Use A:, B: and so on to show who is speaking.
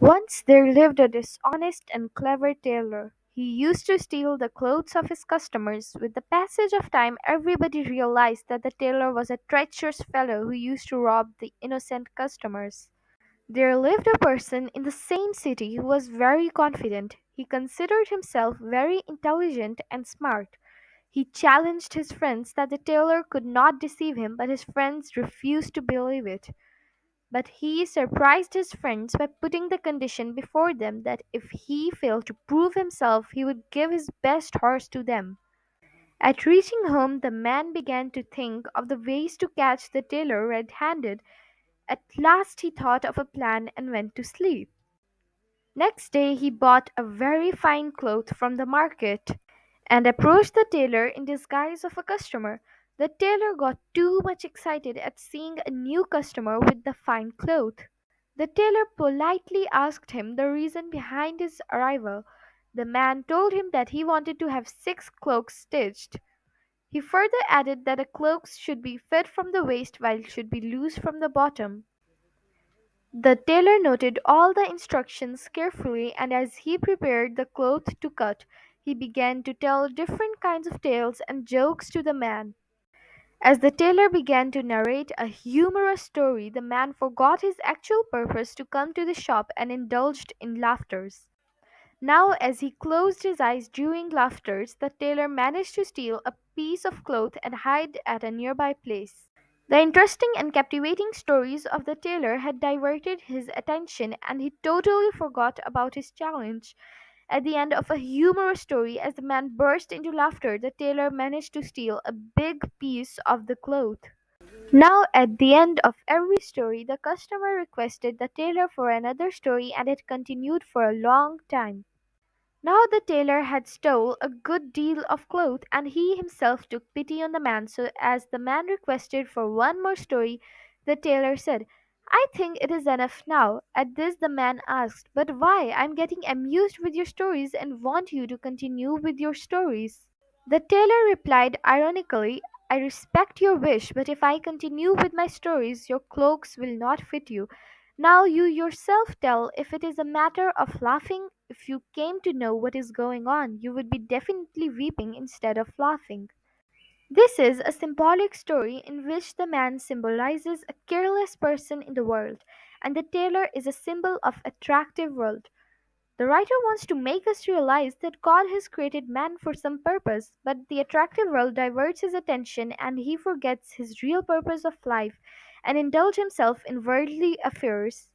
A: Once there lived a dishonest and clever tailor. He used to steal the clothes of his customers. With the passage of time, everybody realized that the tailor was a treacherous fellow who used to rob the innocent customers. There lived a person in the same city who was very confident. He considered himself very intelligent and smart. He challenged his friends that the tailor could not deceive him, but his friends refused to believe it. But he surprised his friends by putting the condition before them that if he failed to prove himself, he would give his best horse to them. At reaching home, the man began to think of the ways to catch the tailor red handed. At last, he thought of a plan and went to sleep. Next day, he bought a very fine cloth from the market and approached the tailor in disguise of a customer. The tailor got too much excited at seeing a new customer with the fine cloth. The tailor politely asked him the reason behind his arrival. The man told him that he wanted to have 6 cloaks stitched. He further added that the cloaks should be fit from the waist while should be loose from the bottom. The tailor noted all the instructions carefully, and as he prepared the cloth to cut, he began to tell different kinds of tales and jokes to the man. As the tailor began to narrate a humorous story, the man forgot his actual purpose to come to the shop and indulged in laughters. Now, as he closed his eyes during laughters, the tailor managed to steal a piece of cloth and hide at a nearby place. The interesting and captivating stories of the tailor had diverted his attention, and he totally forgot about his challenge. At the end of a humorous story, as the man burst into laughter, the tailor managed to steal a big piece of the cloth. Now, at the end of every story, the customer requested the tailor for another story, and it continued for a long time. Now the tailor had stole a good deal of cloth, and he himself took pity on the man. So as the man requested for one more story, the tailor said, "I think it is enough now." At this the man asked, "But why? I am getting amused with your stories and want you to continue with your stories." The tailor replied ironically, "I respect your wish, but if I continue with my stories, your cloaks will not fit you. Now you yourself tell if it is a matter of laughing. If you came to know what is going on, you would be definitely weeping instead of laughing." This is a symbolic story in which the man symbolizes a careless person in the world, and the tailor is a symbol of attractive world. The writer wants to make us realize that God has created man for some purpose, but the attractive world diverts his attention and he forgets his real purpose of life and indulges himself in worldly affairs.